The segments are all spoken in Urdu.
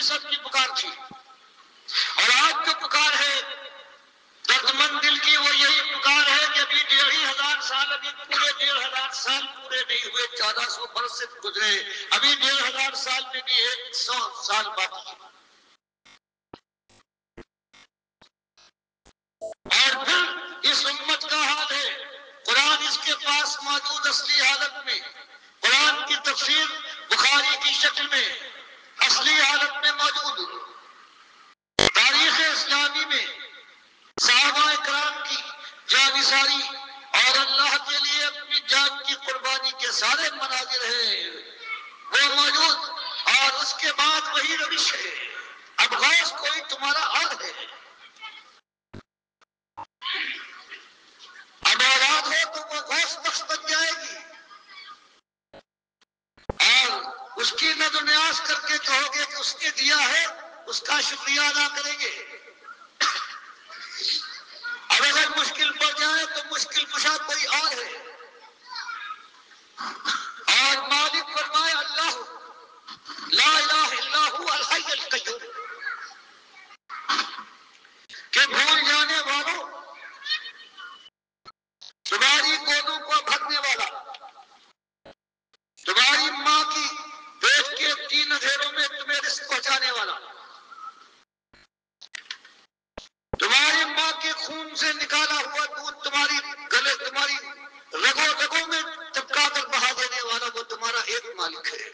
فطرت کی پکار تھی، اور آج جو پکار ہے دردمند دل کی وہ یہی پکار ہے کہ ابھی 1500 سال، ابھی پورے 1500 سال پورے نہیں ہوئے، 1400 برس سے گزرے، ابھی 1500 سال میں بھی 100 سال باقی ہے۔ اور پھر اس امت کا حال ہے، قرآن اس کے پاس موجود اصلی حالت میں، قرآن کی تفسیر بخاری کی شکل میں اصلی حالت میں موجود، تاریخ اسلامی میں صحابہ کرام کی جانثاری اور اللہ کے لیے اپنی جان کی قربانی کے سارے مناظر ہیں وہ موجود، اور اس کے بعد وہی روش ہے۔ اب غوث کوئی تمہارا حال ہے، اب اولاد ہو تو وہ غوث بخش بن جائے گی، اور اس کی نظر نیاز کر کے کہو گے کہ اس نے دیا ہے، اس کا شکریہ ادا کریں گے۔ اب اگر مشکل پڑ جائے تو مشکل کشا کوئی اور ہے، اور مالک فرمائے اللہ لا الہ الا هو الحی القیوم، کہ بھول جانے والوں، تمہاری گودوں کو بھرنے والا، تمہاری ماں کی پیٹ کے 3 اندھیروں میں تمہیں رزق پہنچانے والا، تمہاری ماں کے خون سے نکالا ہوا دودھ تمہاری گلے، تمہاری رگوں رگوں میں چپکا کر بہا دینے والا، وہ تمہارا ایک مالک ہے۔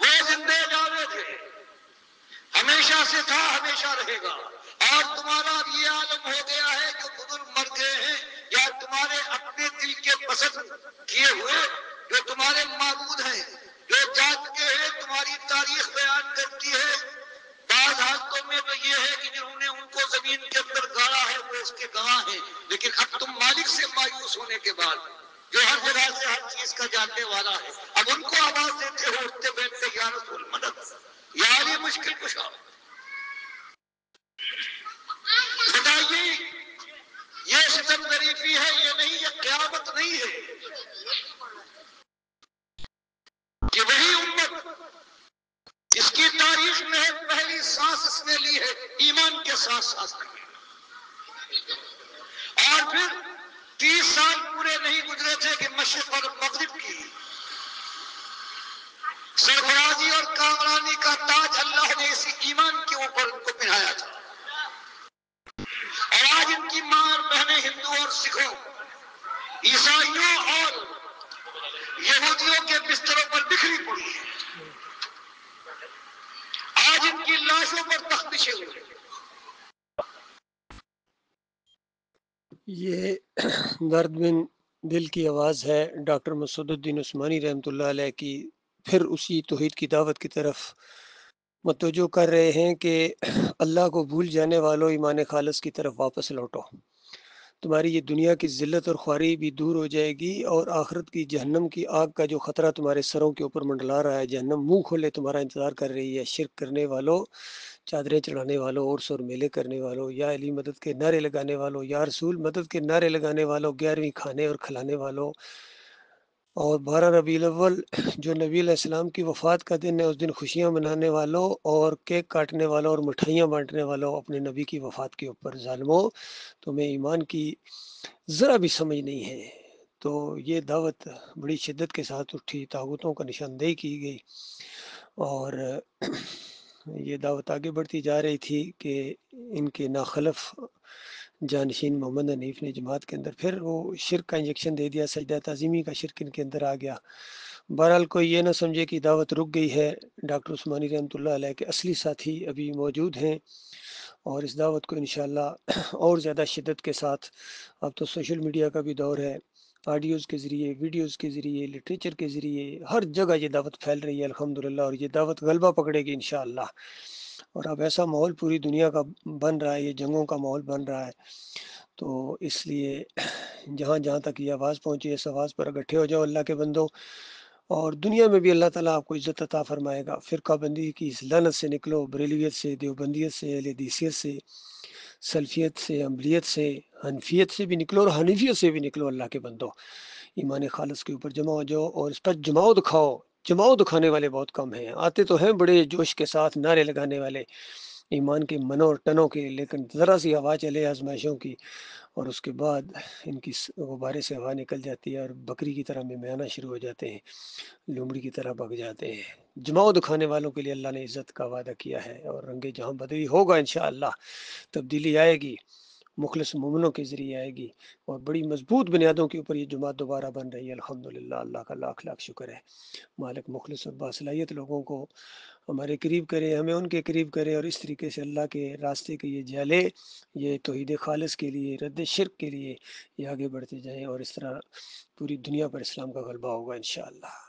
وہ زندہ جاوید ہے، ہمیشہ سے تھا، ہمیشہ رہے گا۔ اور تمہارا اب یہ عالم ہو گیا ہے کہ بزرگ مر گئے ہیں، یا تمہارے اپنے دل کے پسند کیے ہوئے جو تمہارے معبود ہیں، جو جاگ کے ہیں، تمہاری تاریخ بیان کرتی ہے۔ بعض حالتوں میں تو یہ ہے کہ جنہوں نے ان کو زمین کے اندر گاڑا ہے وہ اس کے گواہ ہیں، لیکن اب تم مالک سے مایوس ہونے کے بعد، جو ہر جگہ سے ہر چیز کا جاننے والا ہے، اب ان کو آواز دیتے ہو اٹھتے بیٹھتے یا رسول مدد، یا علی مشکل کشا۔ بتائیے یہ ستم ظریفی ہے، یہ نہیں، یہ قیامت نہیں ہے کہ وہی امت اس کی تاریخ میں پہلی سانس اس نے لی ہے ایمان کے ساتھ ساتھ، اور پھر 30 سال پورے نہیں گزرے تھے کہ مشرق اور مغرب کی سرفرازی اور کامرانی کا تاج اللہ نے اسی ایمان کے اوپر ان کو پہنایا تھا، اور آج ان کی ماں اور بہنیں ہندو اور سکھوں، عیسائیوں اور یہودیوں کے بستروں پر بکھری پڑی ہے، آج ان کی لاشوں پر تخت بچھے ہوئے۔ یہ درد من دل کی آواز ہے ڈاکٹر مسعود الدین عثمانی رحمۃ اللہ علیہ کی، پھر اسی توحید کی دعوت کی طرف متوجہ کر رہے ہیں کہ اللہ کو بھول جانے والوں ایمان خالص کی طرف واپس لوٹو، تمہاری یہ دنیا کی ذلت اور خواری بھی دور ہو جائے گی، اور آخرت کی جہنم کی آگ کا جو خطرہ تمہارے سروں کے اوپر منڈلا رہا ہے، جہنم منہ کھولے تمہارا انتظار کر رہی ہے۔ شرک کرنے والوں، چادریں چڑھانے والوں، عرس اور میلے کرنے والوں، یا علی مدد کے نعرے لگانے والوں، یا رسول مدد کے نعرے لگانے والوں، 11ویں کھانے اور کھلانے والوں، اور 12 ربیع الاول جو نبی علیہ السلام کی وفات کا دن ہے، اس دن خوشیاں منانے والوں اور کیک کاٹنے والوں اور مٹھائیاں بانٹنے والوں، اپنے نبی کی وفات کے اوپر ظالموں، تمہیں ایمان کی ذرا بھی سمجھ نہیں ہے۔ تو یہ دعوت بڑی شدت کے ساتھ اٹھی، طاغوتوں کا نشاندہی کی گئی، اور یہ دعوت آگے بڑھتی جا رہی تھی کہ ان کے ناخلف جانشین محمد حنیف نے جماعت کے اندر پھر وہ شرک کا انجیکشن دے دیا، سجدہ تعظیمی کا شرک ان کے اندر آ گیا۔ بہرحال کوئی یہ نہ سمجھے کہ دعوت رک گئی ہے، ڈاکٹر عثمانی رحمۃ اللہ علیہ کے اصلی ساتھی ابھی موجود ہیں، اور اس دعوت کو انشاءاللہ اور زیادہ شدت کے ساتھ، اب تو سوشل میڈیا کا بھی دور ہے، آڈیوز کے ذریعے، ویڈیوز کے ذریعے، لٹریچر کے ذریعے ہر جگہ یہ دعوت پھیل رہی ہے الحمدللہ، اور یہ دعوت غلبہ پکڑے گی انشاءاللہ۔ اور اب ایسا ماحول پوری دنیا کا بن رہا ہے، یہ جنگوں کا ماحول بن رہا ہے، تو اس لیے جہاں جہاں تک یہ آواز پہنچی، اس آواز پر اکٹھے ہو جاؤ اللہ کے بندو، اور دنیا میں بھی اللہ تعالیٰ آپ کو عزت عطا فرمائے گا۔ فرقہ بندی کی اس لعنت سے نکلو، بریلویت سے، دیوبندیت سے، اہل حدیثیت سے، سلفیت سے، امبلیت سے، حنفیت سے بھی نکلو، اور حنیفیت سے بھی نکلو اللہ کے بندو، ایمان خالص کے اوپر جمع ہو جاؤ، اور اس پر جماؤ دکھاؤ، جماؤ دکھانے والے بہت کم ہیں، آتے تو ہیں بڑے جوش کے ساتھ نعرے لگانے والے ایمان کے منوں اور ٹنوں کے، لیکن ذرا سی ہوا چلے آزمائشوں کی اور اس کے بعد ان کی غبارے سے ہوا نکل جاتی ہے اور بکری کی طرح میانا شروع ہو جاتے ہیں، لومڑی کی طرح بھگ جاتے ہیں۔ جماؤ دکھانے والوں کے لیے اللہ نے عزت کا وعدہ کیا ہے اور رنگ جہاں بدلی ہوگا انشاءاللہ، تبدیلی آئے گی، مخلص مومنوں کے ذریعے آئے گی اور بڑی مضبوط بنیادوں کے اوپر یہ جماعت دوبارہ بن رہی ہے۔ الحمدللہ، اللہ کا لاکھ لاکھ شکر ہے۔ مالک مخلص اور باصلاحیت لوگوں کو ہمارے قریب کرے، ہمیں ان کے قریب کرے اور اس طریقے سے اللہ کے راستے کے یہ جالے، یہ توحید خالص کے لیے، رد شرک کے لیے یہ آگے بڑھتے جائیں اور اس طرح پوری دنیا پر اسلام کا غلبہ ہوگا انشاءاللہ۔